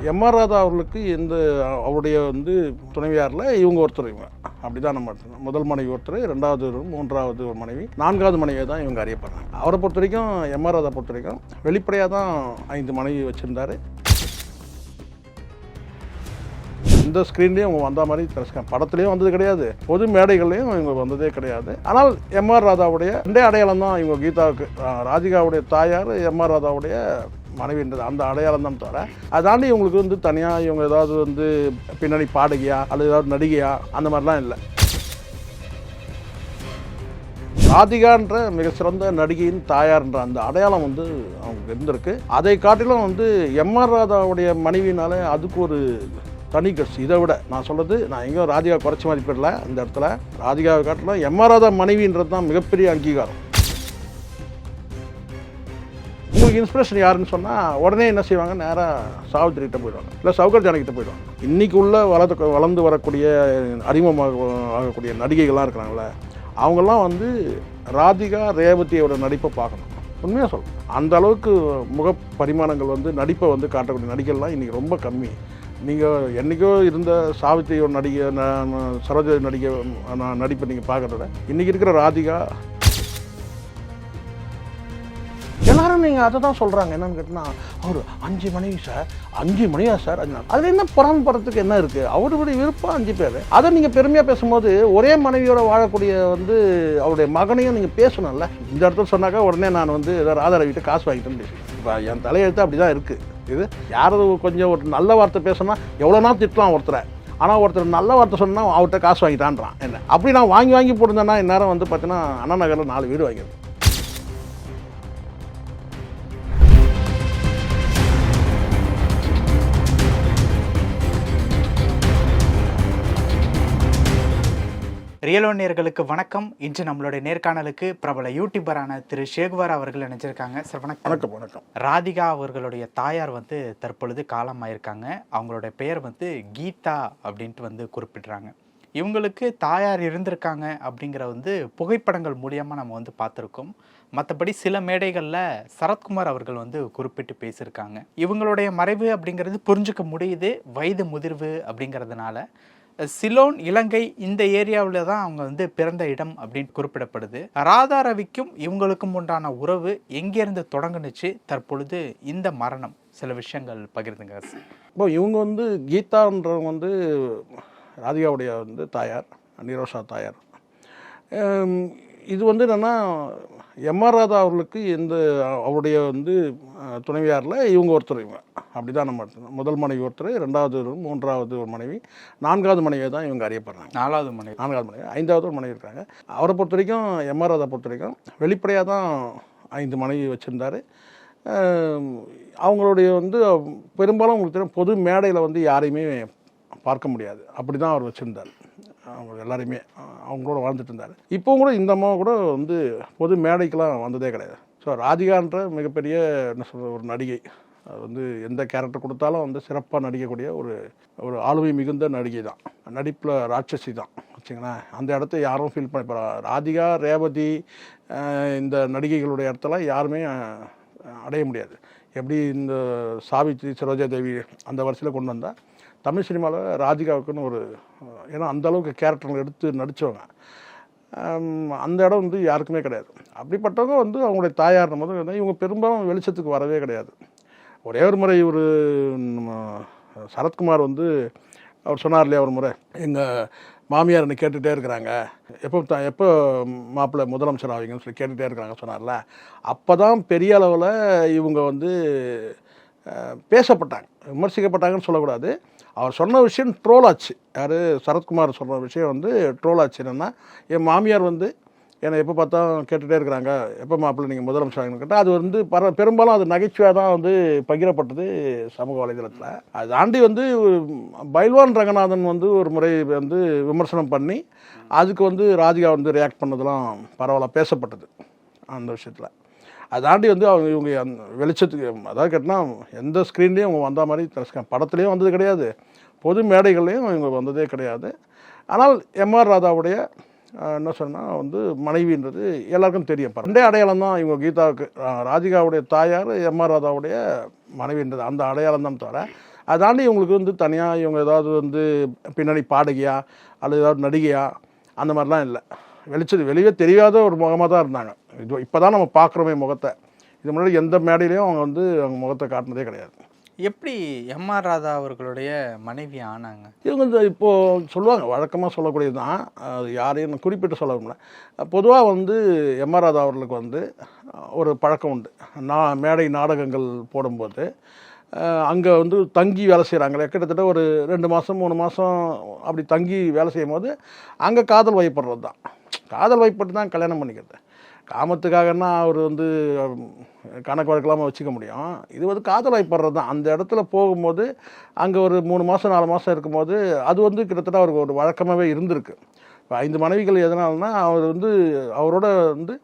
MR. Radha அவர்களுக்கு அவருடைய துணைவியாரில் இவங்க ஒருத்தர். அப்படி தான் நம்ம முதல் மனைவி ஒருத்தர், ரெண்டாவது மூன்றாவது ஒரு மனைவி, நான்காவது மனைவியை தான் இவங்க அறியப்படுறாங்க. அவரை பொறுத்த வரைக்கும் எம்.ஆர். ராதா பொறுத்த வரைக்கும் வெளிப்படையாக தான் 5 மனைவி வச்சுருந்தார். இந்த ஸ்க்ரீன்லேயும் அவங்க வந்த மாதிரி படத்துலேயும் வந்தது கிடையாது, பொது மேடைகள்லையும் இவங்க வந்ததே கிடையாது. ஆனால் எம்.ஆர். ராதாவுடைய ரெண்டே அடையாளம் தான் இவங்க கீதாவுக்கு. ராதிகாவுடைய தாயார் எம்.ஆர். ராதாவுடைய மனைவின்றது அந்த அடையாளம் தான் தவிர அதை தாண்டி இவங்களுக்கு தனியாக இவங்க ஏதாவது பின்னணி பாடகியா அல்லது ஏதாவது நடிகையா அந்த மாதிரிலாம் இல்லை. ராதிகான்ற மிக சிறந்த நடிகையின் தாயார்ன்ற அந்த அடையாளம் அவங்களுக்கு இருந்திருக்கு. அதை காட்டிலும் எம்.ஆர். ராதாவுடைய மனைவினால அதுக்கு ஒரு தனி கட்சி. இதை விட நான் சொல்கிறது, நான் எங்கேயும் ராதிகா குறைச்சி மதிப்பிடல. இந்த இடத்துல ராதிகாவை காட்டிலும் எம்.ஆர். ராதா மனைவின்றது தான் மிகப்பெரிய அங்கீகாரம். உங்களுக்கு இன்ஸ்பிரேஷன் யாருன்னு சொன்னால் உடனே என்ன செய்வாங்க, நேராக சாவித்திரிகிட்ட போயிடுவாங்க, இல்லை சௌகர் ஜானகிட்ட போயிடுவாங்க. இன்றைக்கி உள்ள வளர்ந்து வரக்கூடிய ஆகக்கூடிய நடிகைகள்லாம் இருக்கிறாங்களே, அவங்கெல்லாம் ராதிகா ரேவதியோட நடிப்பை பார்க்கணும். உண்மையாக சொல்லணும், அந்த அளவுக்கு முக பரிமாணங்கள் நடிப்பை காட்டக்கூடிய நடிகர்லாம் இன்றைக்கி ரொம்ப கம்மி. நீங்கள் என்றைக்கோ இருந்த சாவித்திரியோட நடிகை, சரோஜா நடிகை நடிப்பை நீங்கள் பார்க்குறத இன்றைக்கி இருக்கிற ராதிகா எல்லாரும் நீங்கள் அதை தான் சொல்கிறாங்க. என்னென்னு கேட்டால், அவர் 5 மனைவி சார், 5 மணியா சார், அதில் என்ன பொறாமப்படுறதுக்கு என்ன இருக்குது? அவருடைய விருப்பம் 5 பேர். அதை நீங்கள் பெருமையாக பேசும்போது ஒரே மனைவியோட வாழக்கூடிய அவருடைய மகனையும் நீங்கள் பேசணும்ல. இந்த இடத்துல சொன்னாக்கா உடனே நான் ஏதோ ராதா ரவிகிட்ட காசு வாங்கிட்டேன்னு பேசுவேன். இப்போ என் தலையெழுத்து அப்படி தான் இருக்குது. இது யாராவது கொஞ்சம் ஒரு நல்ல வார்த்தை பேசினா எவ்வளோனா திட்டலாம் ஒருத்தரை, ஆனால் ஒருத்தர் நல்ல வார்த்தை சொன்னால் அவர்கிட்ட காசு வாங்கிட்டான்றான். என்ன அப்படி நான் வாங்கி போட்டிருந்தேன்னா இந்நேரம் பார்த்தீங்கன்னா அண்ணா நகரில் 4 வீடு வாங்கிடுது. ரியலோ நேயர்களுக்கு வணக்கம். இன்று நம்மளுடைய நேர்காணலுக்கு பிரபல யூடியூபரான திரு ஷேகுவார் அவர்கள் நினைச்சிருக்காங்க. சார் வணக்கம். வணக்கம். வணக்கம். ராதிகா அவர்களுடைய தாயார் தற்பொழுது காலமாயிருக்காங்க. அவங்களுடைய பெயர் கீதா அப்படின்ட்டு குறிப்பிடுறாங்க. இவங்களுக்கு தாயார் இருந்திருக்காங்க அப்படிங்கிற புகைப்படங்கள் மூலியமாக நம்ம பார்த்துருக்கோம். மற்றபடி சில மேடைகளில் சரத்குமார் அவர்கள் குறிப்பிட்டு பேசியிருக்காங்க. இவங்களுடைய மறைவு அப்படிங்கிறது புரிஞ்சுக்க முடியுது, வயது முதிர்வு அப்படிங்கிறதுனால. சிலோன், இலங்கை இந்த ஏரியாவில் தான் அவங்க பிறந்த இடம் அப்படின்னு குறிப்பிடப்படுது. ராதா ரவிக்கும் இவங்களுக்கும் உண்டான உறவு எங்கேருந்து தொடங்குனுச்சு, தற்பொழுது இந்த மரணம், சில விஷயங்கள் பகிர்ந்துங்க. இப்போ இவங்க கீதான்றவங்க ராதிகாவுடைய தாயார், நிரோஷா தாயார். இது என்னென்னா, எம்.ஆர். ராதா அவர்களுக்கு அவருடைய துணைவியாரில் இவங்க ஒருத்தர். அப்படி தான் நம்ம முதல் மனைவி ஒருத்தர், ரெண்டாவது மூன்றாவது ஒரு மனைவி, நான்காவது மனைவியை தான் இவங்க அறியப்படுறாங்க. நான்காவது மனைவி, 5வது ஒரு மனைவி இருக்காங்க. அவரை பொறுத்த வரைக்கும் எம்.ஆர். ராதா பொறுத்த வரைக்கும் வெளிப்படையாக தான் 5 மனைவி வச்சுருந்தார். அவங்களுடைய பெரும்பாலும் உங்களுக்கு தெரியும், பொது மேடையில் யாரையுமே பார்க்க முடியாது, அப்படி தான் அவர் வச்சுருந்தார். அவங்க எல்லாரையுமே அவங்களோட வாழ்ந்துட்டு இருந்தார். இப்போவும் கூட இந்த அம்மா கூட பொது மேடைக்கெலாம் வந்ததே கிடையாது. ஸோ ராதிகான்ற மிகப்பெரிய என்ன சொல்கிற ஒரு நடிகை. அது எந்த கேரக்டர் கொடுத்தாலும் சிறப்பாக நடிக்கக்கூடிய ஒரு ஆளுமை மிகுந்த நடிகை தான். நடிப்பில் ராட்சசி தான் வச்சுங்களேன். அந்த இடத்த யாரும் ஃபீல் பண்ணி, இப்போ ராதிகா, ரேவதி இந்த நடிகைகளுடைய இடத்தெல்லாம் யாருமே அடைய முடியாது. எப்படி இந்த சாவித்ரி, சரோஜா தேவி அந்த வரிசையில் கொண்டு வந்தால், தமிழ் சினிமாவில் ராதிகாவுக்குன்னு ஏன்னா அந்தளவுக்கு கேரக்டர்கள் எடுத்து நடித்தவங்க, அந்த இடம் யாருக்குமே கிடையாது. அப்படிப்பட்டவங்க அவங்களுடைய தாயார் போது இவங்க பெரும்பாலும் வெளிச்சத்துக்கு வரவே கிடையாது. ஒரே ஒரு முறை சரத்குமார் அவர் சொன்னார் இல்லையா, ஒரு முறை எங்கள் மாமியார் என்னை கேட்டுகிட்டே இருக்கிறாங்க, எப்போ மாப்பிள்ளை முதலமைச்சர் ஆவீங்கன்னு சொல்லி கேட்டுகிட்டே இருக்கிறாங்க சொன்னார்ல. அப்போ தான் பெரிய அளவில் இவங்க பேசப்பட்டாங்க, விமர்சிக்கப்பட்டாங்கன்னு சொல்லக்கூடாது. அவர் சொன்ன விஷயம் ட்ரோல் ஆச்சு. யார், சரத்குமார் சொன்ன விஷயம் ட்ரோல் ஆச்சு. என்னென்னா, என் மாமியார் என்னை எப்போ பார்த்தா கேட்டுகிட்டே இருக்கிறாங்க, எப்போ மாப்பிள்ளை நீங்கள் முதலமைச்சர் ஆகணும்னு கேட்டால், அது பெரும்பாலும் அது நகைச்சுவையாக தான் பகிரப்பட்டது சமூக வலைதளத்தில். அது தாண்டி பைல்வான் ரங்கநாதன் ஒரு முறை விமர்சனம் பண்ணி அதுக்கு ராதிகா ரியாக்ட் பண்ணதெல்லாம் பரவாயில்ல பேசப்பட்டது அந்த விஷயத்தில். அதை தாண்டி இவங்க வெளிச்சத்துக்கு, அதாவது கேட்டால் எந்த ஸ்க்ரீன்லேயும் அவங்க வந்த மாதிரி படத்துலேயும் வந்தது கிடையாது, பொது மேடைகள்லையும் இவங்க வந்ததே கிடையாது. ஆனால் எம்.ஆர். ராதாவுடைய என்ன சொன்னால் மனைவின்றது எல்லாருக்கும் தெரியும். ரெண்டே அடையாளம் தான் இவங்க கீதாவுக்கு. ராதிகாவுடைய தாயார் எம்.ஆர். ராதாவுடைய மனைவின்றது அந்த அடையாளம் தான் தவிர அதை தாண்டி இவங்களுக்கு வந்து தனியாக இவங்க ஏதாவது வந்து பின்னணி பாடகியா அல்லது ஏதாவது நடிகையா அந்த மாதிரிலாம் இல்லை. வெளியே தெரியாத ஒரு முகமாக தான் இருந்தாங்க. இப்போ தான் நம்ம பார்க்குறோமே முகத்தை. இது முன்னாடி எந்த மேடையிலையும் அவங்க வந்து அவங்க முகத்தை காட்டினதே கிடையாது. எப்படி எம்ஆர் ராதா அவர்களுடைய மனைவி ஆனாங்க? இவங்க இந்த இப்போது சொல்லுவாங்க, வழக்கமாக சொல்லக்கூடியது தான், அது யாரையும் குறிப்பிட்டு சொல்ல முடியல. பொதுவாக வந்து எம்ஆர் ராதா அவர்களுக்கு வந்து ஒரு பழக்கம் உண்டு. மேடை நாடகங்கள் போடும்போது அங்கே வந்து தங்கி வேலை செய்கிறாங்களே, கிட்டத்தட்ட ஒரு 2 மாதம் 3 மாதம் அப்படி தங்கி வேலை செய்யும் போது அங்கே காதல் வயப்படுறது தான். காதல் வயப்பட்டு தான் கல்யாணம் பண்ணிக்கிறது. காமத்துக்காகன்னா அவர் வந்து கணக்கு வழக்கலாமல் வச்சுக்க முடியும். இது வந்து காதல் வயப்படுறது தான். அந்த இடத்துல போகும்போது அங்கே ஒரு 3 மாதம் 4 மாதம் இருக்கும்போது அது வந்து கிட்டத்தட்ட அவருக்கு ஒரு வழக்கமாகவே இருந்திருக்கு. இப்போ 5 மனைவிகள் எதனால்னா அவர் வந்து அவரோட வந்து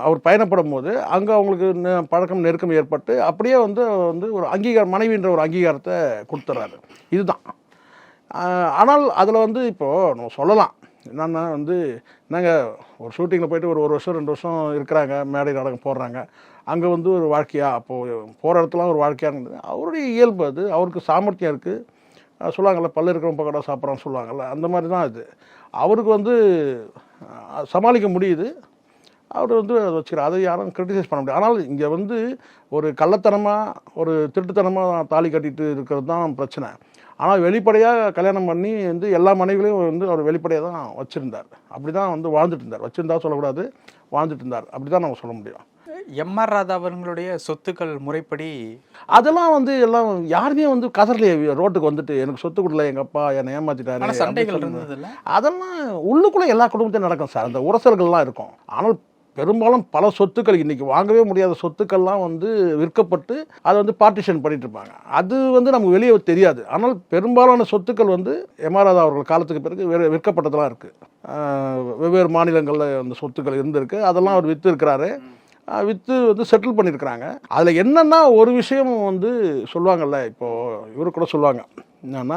அவர் பயணப்படும் போது அங்கே அவங்களுக்கு பழக்கம் நெருக்கம் ஏற்பட்டு அப்படியே வந்து ஒரு அங்கீகாரம், மனைவின்ற ஒரு அங்கீகாரத்தை கொடுத்துட்றாரு. இதுதான். ஆனால் அதில் வந்து இப்போது நம்ம சொல்லலாம் என்னென்னா வந்து, நாங்கள் ஒரு ஷூட்டிங்கில் போய்ட்டு ஒரு வருஷம் 2 வருஷம் இருக்கிறாங்க, மேடை நாடகம் போடுறாங்க, அங்கே வந்து ஒரு வாழ்க்கையா, அப்போது போகிற இடத்துல ஒரு வாழ்க்கையானது அவருடைய இயல்பு. அது அவருக்கு சாமர்த்தியம் இருக்குது. சொல்லுவாங்கள்ல, பல்லு இருக்கிறவங்க பக்கடா சாப்பிட்றான்னு சொல்லுவாங்கள்ல, அந்த மாதிரி தான் இது. அவருக்கு வந்து சமாளிக்க முடியுது. அவர் வந்து அதை வச்சுக்கிறார். அதை யாரும் கிரிட்டிசைஸ் பண்ண முடியாது. ஆனால் இங்கே வந்து ஒரு கள்ளத்தனமாக ஒரு திருட்டுத்தனமாக தாலி கட்டிட்டு இருக்கிறது தான் பிரச்சனை. ஆனால் வெளிப்படையாக கல்யாணம் பண்ணி வந்து எல்லா மனைவிகளையும் வந்து அவர் வெளிப்படையாக தான் வச்சுருந்தார். அப்படி தான் வந்து வாழ்ந்துட்டு இருந்தார். வச்சுருந்தா சொல்லக்கூடாது, வாழ்ந்துட்டு இருந்தார். அப்படி தான் நம்ம சொல்ல முடியும். எம்ஆர் ராதா அவர்களுடைய சொத்துக்கள் முறைப்படி அதெல்லாம் வந்து எல்லாம் யாருமே வந்து கதறலையே ரோட்டுக்கு வந்துட்டு, எனக்கு சொத்து கொடுக்கல, எங்கள் அப்பா என்னை ஏமாற்றிட்டாரு, சண்டைகள் இருந்ததில்ல. அதெல்லாம் உள்ளுக்குள்ளே எல்லா குடும்பத்தையும் நடக்கும் சார். அந்த உரசல்கள்லாம் இருக்கும். ஆனால் பெரும்பாலும் பல சொத்துக்கள், இன்றைக்கி வாங்கவே முடியாத சொத்துக்கள்லாம் வந்து விற்கப்பட்டு அதை வந்து பார்ட்டிஷன் பண்ணிட்டு இருப்பாங்க. அது வந்து நமக்கு வெளியே தெரியாது. ஆனால் பெரும்பாலான சொத்துக்கள் வந்து எம்ஆர் ராதா அவர்கள் காலத்துக்கு பிறகு விற்கப்பட்டதெல்லாம் இருக்குது. வெவ்வேறு மாநிலங்களில் அந்த சொத்துக்கள் இருந்திருக்கு. அதெல்லாம் அவர் விற்று இருக்கிறாரு. விற்று வந்து செட்டில் பண்ணியிருக்கிறாங்க. அதில் என்னென்னா ஒரு விஷயம் வந்து சொல்லுவாங்கள்ல, இப்போது இவரு கூட சொல்லுவாங்க என்னன்னா,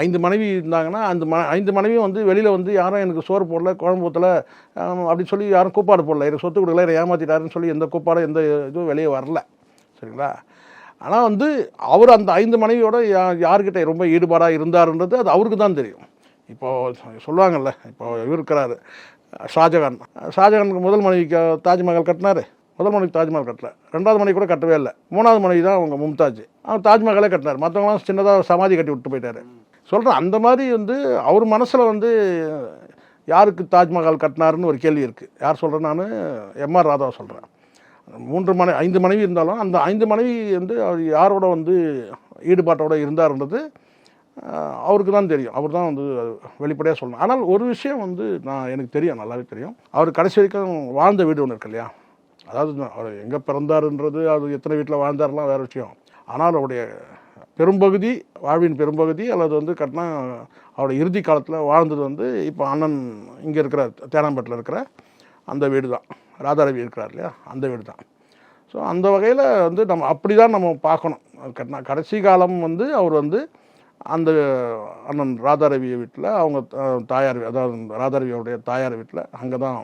5 மனைவி இருந்தாங்கன்னா அந்த 5 மனைவியும் வந்து வெளியில் வந்து யாரும் எனக்கு சோறு போடல, குழம்பு ஊற்றல அப்படின்னு சொல்லி யாரும் கூப்பாடு போடல, எனக்கு சொத்து கொடுக்கல, என்னை ஏமாற்றிட்டாருன்னு சொல்லி எந்த கூப்பாடும் எந்த இதுவும் வெளியே வரல. சரிங்களா? ஆனால் வந்து அவர் அந்த 5 மனைவியோட யார்கிட்ட ரொம்ப ஈடுபாடாக இருந்தாருன்றது அது அவருக்கு தான் தெரியும். இப்போது சொல்லுவாங்கள்ல, இப்போ இவர் இருக்கிறாரு ஷாஜகானுக்கு முதல் மனைவிக்கு தாஜ்மஹால் கட்டினார். முதல் மனைவி தாஜ்மஹால் கட்டல, 2வது மனைவி கூட கட்டவே இல்லை. 3வது மனைவி தான் அவங்க மும்தாஜ். அவர் தாஜ்மஹாலே கட்டினார். மற்றவங்களாம் சின்னதாக சமாதி கட்டி விட்டு போயிட்டார். சொல்கிறேன், அந்த மாதிரி வந்து அவர் மனசில் வந்து யாருக்கு தாஜ்மஹால் கட்டினாருன்னு ஒரு கேள்வி இருக்குது. யார் சொல்கிறேன்? நான் எம்ஆர் ராதாவை சொல்கிறேன். 5 மனைவி இருந்தாலும் அந்த 5 மனைவி வந்து அவர் யாரோட வந்து ஈடுபாட்டோடு இருந்தார்ன்றது அவருக்கு தான் தெரியும். அவர் தான் வந்து வெளிப்படையாக சொல்லணும். ஆனால் ஒரு விஷயம் வந்து எனக்கு தெரியும், நல்லாவே தெரியும். அவர் கடைசி வரைக்கும் வாழ்ந்த வீடு ஒன்று இருக்கு இல்லையா, அதாவது அவர் எங்கே பிறந்தாருன்றது, அது எத்தனை வீட்டில் வாழ்ந்தாருலாம் வேறு விஷயம். ஆனால் அவருடைய பெரும்பகுதி, வாழ்வின் பெரும்பகுதி அல்லது வந்து கட்டினா அவருடைய இறுதி காலத்தில் வாழ்ந்தது வந்து இப்போ அண்ணன் இங்கே இருக்கிற தேனாம்பேட்டில் இருக்கிற அந்த வீடு தான். ராதாரவி இருக்கிறார் இல்லையா, அந்த வீடு தான். ஸோ அந்த வகையில் வந்து நம்ம அப்படி தான் நம்ம பார்க்கணும். கட்டினா கடைசி காலம் வந்து அவர் வந்து அந்த அண்ணன் ராதாரவி வீட்டில், அவங்க தாயார், அதாவது ராதாரவியோடைய தாயார் வீட்டில், அங்கே தான்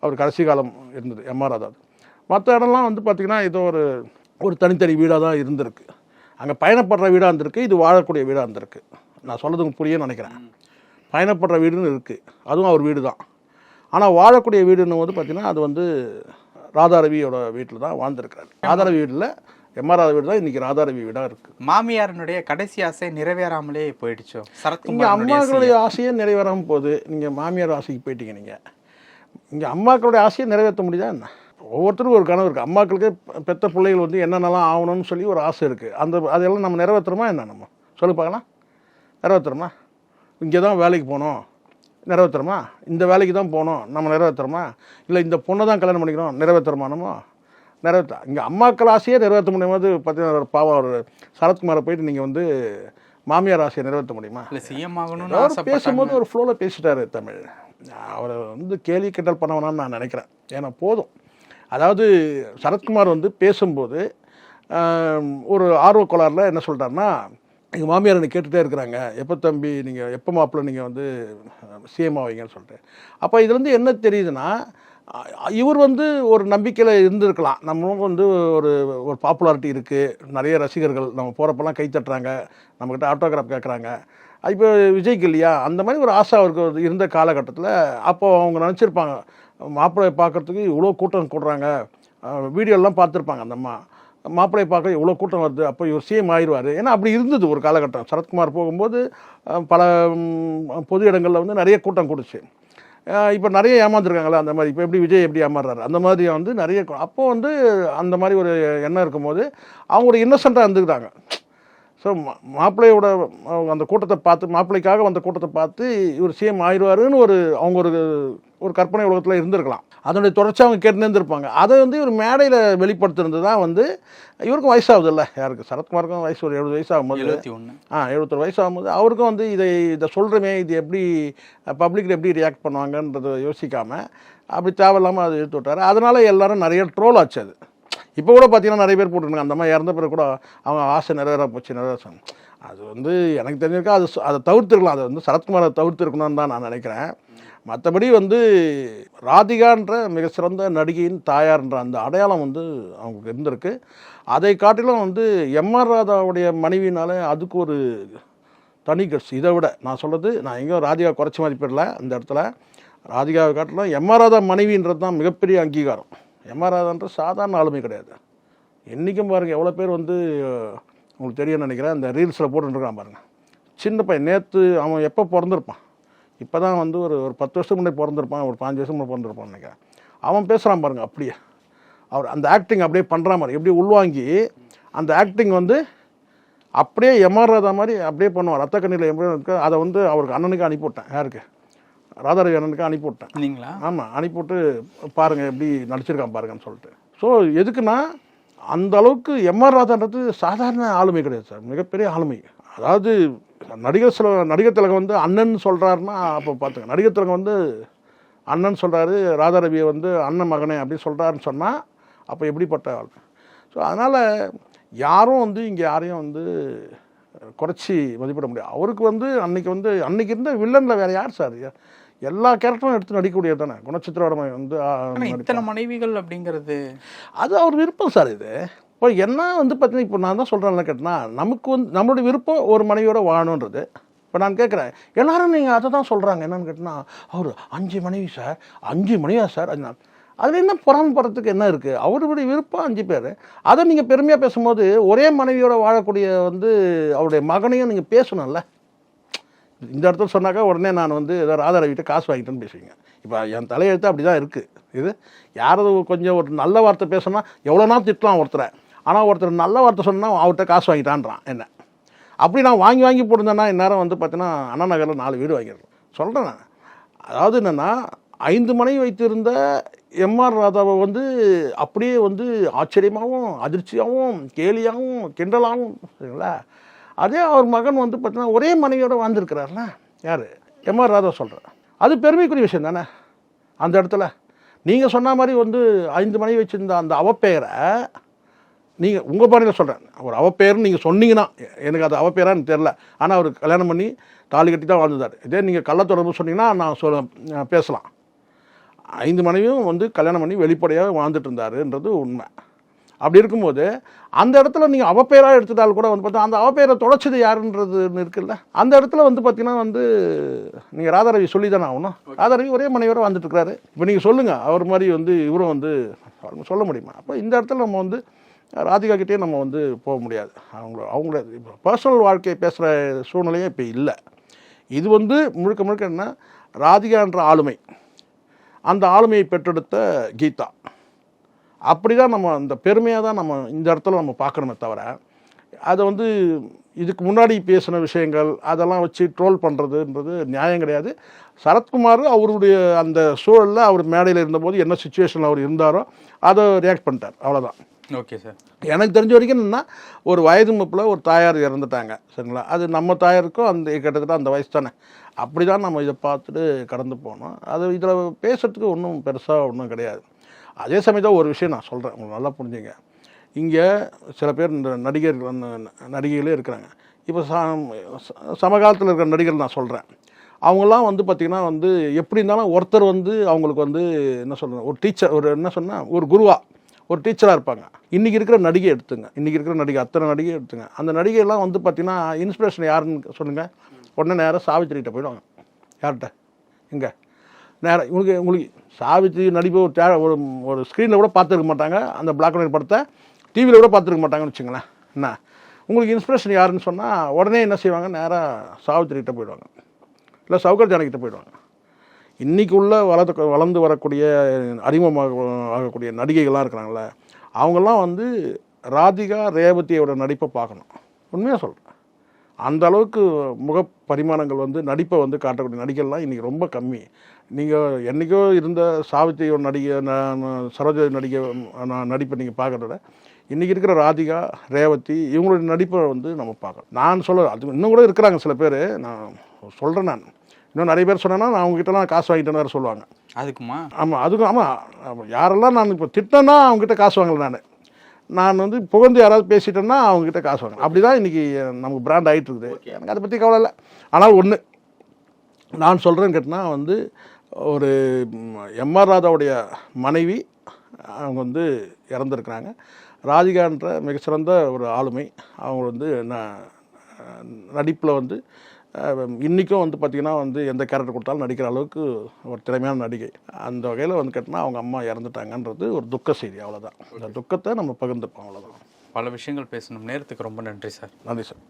அவர் கடைசி காலம் இருந்தது எம்ஆர் ராதா. மற்ற இடம்லாம் வந்து பார்த்திங்கன்னா ஏதோ ஒரு தனித்தனி வீடாக தான் இருந்திருக்கு. அங்கே பயணப்படுற வீடாக இருந்திருக்கு, இது வாழக்கூடிய வீடாக இருந்திருக்கு. நான் சொல்கிறதுக்கு புரியுன்னு நினைக்கிறேன். பயணப்படுற வீடுன்னு இருக்குது, அதுவும் அவர் வீடு தான். ஆனால் வாழக்கூடிய வீடுன்னு வந்து பார்த்திங்கன்னா அது வந்து ராதாரவியோட வீட்டில் தான் வாழ்ந்துருக்கிறார். ராதாரவி வீட்டில் எம்ஆர் ராதா வீடு தான் இன்றைக்கி ராதாரவி வீடாக இருக்குது. மாமியாரனுடைய கடைசி ஆசை நிறைவேறாமலே போயிடுச்சோ? இங்கே அம்மாக்களுடைய ஆசையே நிறைவேறாமல் போகுது. நீங்கள் மாமியார் ஆசைக்கு போயிட்டீங்க. நீங்கள் இங்கே அம்மாக்களுடைய ஆசையை நிறைவேற்ற முடியுதா என்ன? ஒவ்வொருத்தருக்கும் ஒரு கனவு இருக்குது. அம்மாக்களுக்கு பெற்ற பிள்ளைகள் வந்து என்னென்னலாம் ஆகணும்னு சொல்லி ஒரு ஆசை இருக்குது. அதெல்லாம் நம்ம நிறைவேற்றுறோமா என்ன? நம்ம சொல்லி பார்க்கலாம், நிறைவேற்றுறோமா? இங்கே தான் வேலைக்கு போகணும், நிறைவேற்றுறோமா? இந்த வேலைக்கு தான் போகணும், நம்ம நிறைவேற்றுறோமா? இல்லை இந்த பொண்ணை தான் கல்யாணம் பண்ணிக்கணும், நிறைவேற்றுறோமா? நம்ம நிறைவேற்ற இங்கே அம்மாக்கள் ஆசையே நிறைவேற்ற முடியும்போது பார்த்தீங்கன்னா ஒரு பாவம் ஒரு சரத்குமாரை போயிட்டு நீங்கள் வந்து மாமியார் ஆசையை நிறைவேற்ற முடியுமா? இல்லை, சிஎம் ஆகணும்னு பேசும்போது ஒரு ஃப்ளோவில் பேசிட்டாரு தமிழ். அவரை வந்து கேலி கிண்டல் பண்ண வேணான்னு நான் நினைக்கிறேன். ஏன்னா போதும். அதாவது சரத்குமார் வந்து பேசும்போது ஒரு ஆர்வ கோளாறில் என்ன சொல்லிட்டாருன்னா, எங்கள் மாமியார் என்னை கேட்டுகிட்டே இருக்கிறாங்க, எப்போ தம்பி நீங்கள், எப்போ மாப்பிள்ளை நீங்கள் வந்து சிஎம் ஆவீங்கன்னு சொல்லிட்டு. அப்போ இதுலேருந்து என்ன தெரியுதுன்னா, இவர் வந்து ஒரு நம்பிக்கையில் இருந்திருக்கலாம். நம்மளும் வந்து ஒரு ஒரு பாப்புலாரிட்டி இருக்குது, நிறைய ரசிகர்கள் நம்ம போகிறப்பெல்லாம் கை தட்டுறாங்க, நம்மக்கிட்ட ஆட்டோகிராஃப் கேட்குறாங்க. இப்போ விஜய்க்கு இல்லையா அந்த மாதிரி ஒரு ஆசை அவருக்கு இருந்த காலகட்டத்தில் அப்போது அவங்க நினச்சிருப்பாங்க, மாப்பிள்ளையை பார்க்குறதுக்கு இவ்வளோ கூட்டம் கூடுறாங்க. வீடியோலாம் பார்த்துருப்பாங்க அந்த அம்மா, மாப்பிள்ளையை பார்க்க இவ்வளோ கூட்டம் வருது, அப்போ இவர் சிஎம் ஆயிடுவார். ஏன்னா அப்படி இருந்தது ஒரு காலகட்டம். சரத்குமார் போகும்போது பல பொது இடங்களில் வந்து நிறைய கூட்டம் கூடுச்சு. இப்போ நிறைய ஏமாந்துருக்காங்களா அந்த மாதிரி. இப்போ எப்படி விஜய் எப்படி ஏமாறுறாரு அந்த மாதிரி வந்து நிறைய அப்போது வந்து அந்த மாதிரி ஒரு எண்ணம் இருக்கும்போது அவங்க ஒரு இன்னசென்ட்டாக இருந்துக்கிட்டாங்க. ஸோ மாப்பிள்ளையோட அந்த கூட்டத்தை பார்த்து, மாப்பிள்ளைக்காக வந்த கூட்டத்தை பார்த்து இவர் சிஎம் ஆயிடுவாருன்னு அவங்க ஒரு கற்பனை உலகத்தில் இருந்திருக்கலாம். அதனுடைய தொடர்ச்சி அவங்க கேட்டுனே இருந்திருப்பாங்க. அதை வந்து இவர் மேடையில் வெளிப்படுத்துறது தான் வந்து இவருக்கும் வயசாகுது இல்லை, யாருக்கு சரத்குமாருக்கும் வயசு ஒரு 70 வயசு ஆகும்போது, 71 வயசு ஆகும்போது அவருக்கும் வந்து இதை சொல்கிறமே, இது எப்படி பப்ளிக்கில் எப்படி ரியாக்ட் பண்ணுவாங்கன்றதை யோசிக்காமல் அப்படி தேவையில்லாமல் அதை எடுத்து விட்டார். அதனால் எல்லோரும் நிறைய ட்ரோல் ஆச்சு. அது இப்போ கூட பார்த்தீங்கன்னா நிறைய பேர் போட்டுருக்காங்க, அந்த மாதிரி இறந்த பிறகு கூட அவங்க ஆசை நிறைவேற போச்சு நிறைவேற. அது வந்து எனக்கு தெரிஞ்சிருக்கா, அதை தவிர்த்துருக்கலாம். அதை வந்து சரத்குமாரை தவிர்த்துருக்கணும்னு தான் நான் நினைக்கிறேன். மற்றபடி வந்து ராதிகான்ற மிக சிறந்த நடிகையின் தாயார்ன்ற அந்த அடையாளம் வந்து அவங்களுக்கு இருந்திருக்கு. அதை காட்டிலும் வந்து எம்ஆர் ராதாவுடைய மனைவினால அதுக்கு ஒரு தனி கட்ஸ். இதை விட நான் சொல்கிறது, நான் எங்கேயும் ராதிகா குறைச்சி மதிப்பிடல இந்த இடத்துல. ராதிகாவை காட்டிலும் எம்ஆர் ராதா மனைவின்றது தான் மிகப்பெரிய அங்கீகாரம். எம்ஆர் ராதான்ற சாதாரண ஆளுமை கிடையாது. என்றைக்கும் பாருங்கள் எவ்வளோ பேர் வந்து உங்களுக்கு தெரியும்னு நினைக்கிறேன், அந்த ரீல்ஸில் போட்டுருக்கான் பாருங்கள். சின்ன பையன் நேற்று அவன் எப்போ பிறந்திருப்பான், இப்போ தான் வந்து ஒரு 10 வருஷம் முன்னாடி பிறந்திருப்பான், ஒரு 5 வருஷம் முன்னாடி பிறந்திருப்பான்னு நினைக்கிறேன். அவன் பேசுகிறான் பாருங்கள், அப்படியே அவர் அந்த ஆக்டிங் அப்படியே பண்ணுற மாதிரி, எப்படி உள்வாங்கி அந்த ஆக்டிங் வந்து அப்படியே எம்ஆர் ராதா மாதிரி அப்படியே பண்ணுவார். ரத்த கண்ணியில் எப்படி இருக்கு அதை வந்து அவருக்கு அண்ணனுக்கு அனுப்பிவிட்டேன். யாருக்கு? ராதாரவி அண்ணனுக்கு அனுப்பிவிட்டேன். இல்லைங்களா? ஆமாம், அனுப்பிவிட்டு பாருங்கள் எப்படி நடிச்சிருக்கான் பாருங்கன்னு சொல்லிட்டு. ஸோ எதுக்குன்னா அந்த அளவுக்கு எம்ஆர் ராதான்றது சாதாரண ஆளுமை கிடையாது சார், மிகப்பெரிய ஆளுமை. அதாவது நடிகர் திலகம் வந்து அண்ணன் சொல்கிறாருன்னா அப்போ பார்த்துங்க, நடிகர் திலகம் வந்து அண்ணன் சொல்கிறாரு, ராதாரவியை வந்து அண்ணன் மகனே அப்படின்னு சொல்கிறாருன்னு சொன்னால் அப்போ எப்படிப்பட்ட ஆள். ஸோ அதனால் யாரும் வந்து இங்கே யாரையும் வந்து குறைச்சி மதிப்பிட முடியாது. அவருக்கு வந்து அன்னைக்கு இருந்த வில்லனில் வேறு யார் சார்? எல்லா கேரக்டரும் எடுத்து நடிக்கக்கூடியது தானே. குணச்சித்திரோட வந்து இத்தனை மனைவிகள் அப்படிங்கிறது அது அவர் விருப்பம் சார். இது இப்போ என்ன வந்து பார்த்தீங்கன்னா, இப்போ நான் தான் சொல்கிறேன்ல கேட்டேன்னா, நமக்கு வந்து நம்மளுடைய விருப்பம் ஒரு மனைவியோட வாழணுன்றது. இப்போ நான் கேட்குறேன், எல்லோரும் நீங்கள் அதை தான் சொல்கிறாங்க. என்னென்னு கேட்டினா, அவர் 5 மனைவி சார், 5 மனைவியா சார், அதில் என்ன பொறாமப்படுறதுக்கு என்ன இருக்குது? அவருடைய விருப்பம் 5 பேர். அதை நீங்கள் பெருமையாக பேசும்போது ஒரே மனைவியோட வாழக்கூடிய வந்து அவருடைய மகனையும் நீங்கள் பேசணும்ல. இந்த இடத்துல சொன்னாக்கா உடனே நான் வந்து ஏதோ ராதாரவிட்ட காசு வாங்கிட்டேன்னு பேசுவீங்க. இப்போ என் தலையெழுத்து அப்படி தான் இருக்குது. இது யாராவது கொஞ்சம் ஒரு நல்ல வார்த்தை பேசினா எவ்வளோனா திட்டலாம் ஒருத்தரை, ஆனால் ஒருத்தர் நல்ல வார்த்தை சொன்னால் அவர்கிட்ட காசு வாங்கிட்டான்றான். என்ன அப்படி நான் வாங்கி போட்டிருந்தேன்னா இந்நேரம் வந்து பார்த்தீங்கன்னா அண்ணா நகரில் 4 வீடு வாங்கிடுறேன் சொல்கிறேன் நான். அதாவது என்னென்னா 5 மனைவி வைத்திருந்த எம்ஆர் ராதாவை வந்து அப்படியே வந்து ஆச்சரியமாகவும் அதிர்ச்சியாகவும் கேலியாகவும் கிண்டலாகவும் சரிங்களா. அதே அவர் மகன் வந்து பார்த்தீங்கன்னா ஒரே மனைவியோடு வாழ்ந்துருக்கிறாருல. யார்? எம்ஆர் ராதா சொல்கிறேன். அது பெருமைக்குரிய விஷயம் தானே. அந்த இடத்துல நீங்கள் சொன்ன மாதிரி வந்து 5 மனைவி வச்சுருந்த அந்த அவப்பெயரை நீங்கள் உங்கள் பாணியில் சொல்கிறேன், ஒரு அவப்பெயர்னு நீங்கள் சொன்னீங்கன்னா எனக்கு அது அவப்பெயரான்னு தெரில. ஆனால் அவர் கல்யாணம் பண்ணி தாலி கட்டி தான் வாழ்ந்துட்டார். இதே நீங்கள் கள்ளத்தொடர்பு சொன்னீங்கன்னா நான் பேசலாம். 5 மனைவியும் வந்து கல்யாணம் பண்ணி வெளிப்படையாக வாழ்ந்துட்டு இருந்தாருன்றது உண்மை. அப்படி இருக்கும்போது அந்த இடத்துல நீங்கள் அவப்பெயராக எடுத்துட்டால் கூட வந்து பார்த்தா அந்த அவப்பெயரை தொலைச்சது யாருன்றது இருக்குல்ல. அந்த இடத்துல வந்து பார்த்தீங்கன்னா வந்து நீங்கள் ராதாரவி சொல்லி தானே ஆகணும். ராதாரவி ஒரே மனைவியோடு வாழ்ந்துட்டு இருக்கிறாரு. இப்போ நீங்கள் சொல்லுங்கள், அவர் மாதிரி வந்து இவரும் வந்து சொல்ல முடியுமா? அப்போ இந்த இடத்துல நம்ம வந்து ராதிகா கிட்டே நம்ம வந்து போக முடியாது. அவங்கள இப்போ பர்சனல் வாழ்க்கையை பேசுகிற சூழ்நிலையே இப்போ இல்லை. இது வந்து முழுக்க என்ன, ராதிகான்ற ஆளுமை, அந்த ஆளுமையை பெற்றெடுத்த கீதா. அப்படி தான் நம்ம அந்த பெருமையாக தான் நம்ம இந்த இடத்துல நம்ம பார்க்கணுமே தவிர, அதை வந்து இதுக்கு முன்னாடி பேசின விஷயங்கள் அதெல்லாம் வச்சு ட்ரோல் பண்ணுறதுன்றது நியாயம் கிடையாது. சரத்குமார் அவருடைய அந்த சூழலில் அவர் மேடையில் இருந்தபோது என்ன சுச்சுவேஷனில் அவர் இருந்தாரோ அதை ரியாக்ட் பண்ணிட்டார், அவ்வளோதான். Okay sir. எனக்கு தெரிஞ்ச வரைக்கும் என்னென்னா, ஒரு வயது மூப்பில் ஒரு தாயார் இறந்துட்டாங்க சரிங்களா. அது நம்ம தாயாருக்கும் அந்த கிட்டத்தட்ட அந்த வயசு தானே. அப்படி தான் நம்ம இதை பார்த்துட்டு கடந்து போனோம். அது இதில் பேசுகிறதுக்கு ஒன்றும் பெருசாக ஒன்றும் கிடையாது. அதே சமயத்தில் ஒரு விஷயம் நான் சொல்கிறேன், உங்களுக்கு நல்லா புரிஞ்சுங்க. இங்கே சில பேர் இந்த நடிகைகளே இருக்கிறாங்க. இப்போ சமகாலத்தில் இருக்கிற நடிகர் நான் சொல்கிறேன், அவங்கெல்லாம் வந்து பார்த்திங்கன்னா வந்து எப்படி இருந்தாலும் ஒருத்தர் வந்து அவங்களுக்கு வந்து என்ன சொல்கிறது ஒரு டீச்சர் ஒரு என்ன சொன்னால் ஒரு குருவா ஒரு டீச்சராக இருப்பாங்க. இன்றைக்கி இருக்கிற நடிகை எடுத்துங்க, இன்றைக்கி இருக்கிற நடிகை அத்தனை நடிகை எடுத்துங்க, அந்த நடிகையெல்லாம் வந்து பார்த்திங்கன்னா இன்ஸ்பிரேஷன் யாருன்னு சொல்லுங்கள். உடனே நேராக சாவித்திரிகிட்ட போயிடுவாங்க. யார்கிட்ட? இங்கே நேராக உங்களுக்கு சாவித்திரி நடிப்பு ஒரு ஒரு ஸ்க்ரீனில் கூட பார்த்துருக்க மாட்டாங்க. அந்த பிளாக் அண்ட் ஒயிட் படத்தை டிவியில் கூட பார்த்துருக்க மாட்டாங்கன்னு வச்சுங்களேன். என்ன உங்களுக்கு இன்ஸ்பிரேஷன் யாருன்னு சொன்னால் உடனே என்ன செய்வாங்க, நேராக சாவித்திரிகிட்ட போயிடுவாங்க, இல்லை சௌகர் ஜானகிட்ட போயிடுவாங்க. இன்றைக்கி உள்ள வளர்ந்து வரக்கூடிய ஆகக்கூடிய நடிகைகள்லாம் இருக்கிறாங்களே, அவங்கெல்லாம் வந்து ராதிகா ரேவதியோட நடிப்பை பார்க்கணும். உண்மையாக சொல்கிறேன். அந்த அளவுக்கு முக பரிமாணங்கள் வந்து நடிப்பை வந்து காட்டக்கூடிய நடிகர்லாம் இன்றைக்கி ரொம்ப கம்மி. நீங்கள் என்றைக்கோ இருந்த சாவித்திரியோட நடிகை சரோஜா நடிகை நடிப்பை நீங்கள் பார்க்குறத விட இன்றைக்கி இருக்கிற ராதிகா ரேவதி இவங்களுடைய நடிப்பை வந்து நம்ம பார்க்கணும். நான் சொல்ல அது இன்னும் கூட இருக்கிறாங்க சில பேர், நான் சொல்கிறேன். நான் இன்னும் நிறைய பேர் சொன்னேன்னா நான் அவங்ககிட்டலாம் காசு வாங்கிட்டேன்னு வேறு சொல்லுவாங்க. அதுக்குமா? ஆமாம், அதுக்கும். ஆமாம், யாரெல்லாம் நான் இப்போ திட்டேன்னா அவங்ககிட்ட காசு வாங்கல. நான் வந்து புகழ்ந்து யாராவது பேசிட்டேன்னா அவங்ககிட்ட காசு வாங்கணும். அப்படி தான் இன்றைக்கி நமக்கு பிராண்ட் ஆகிட்டு இருக்குது. எனக்கு அதை பற்றி கவலை இல்லை. ஆனால் ஒன்று நான் சொல்கிறேன்னு கேட்டால் வந்து ஒரு எம்ஆர் ராதாவுடைய மனைவி அவங்க வந்து இறந்துருக்குறாங்க. ராதிகான்ற மிகச்சிறந்த ஒரு ஆளுமை. அவங்க வந்து நடிப்பில் வந்து இன்றைக்கும் வந்து பார்த்திங்கன்னா வந்து எந்த கேரக்டர் கொடுத்தாலும் நடிக்கிற அளவுக்கு ஒரு திறமையான நடிகை. அந்த வகையில் வந்து கேட்டால் அவங்க அம்மா இறந்துட்டாங்கன்றது ஒரு துக்க செய்தி. அவ்வளோதான். அந்த துக்கத்தை நம்ம பகிர்ந்துப்போம். அவ்வளோதான். பல விஷயங்கள் பேசணும். நேரத்துக்கு ரொம்ப நன்றி சார். நன்றி சார்.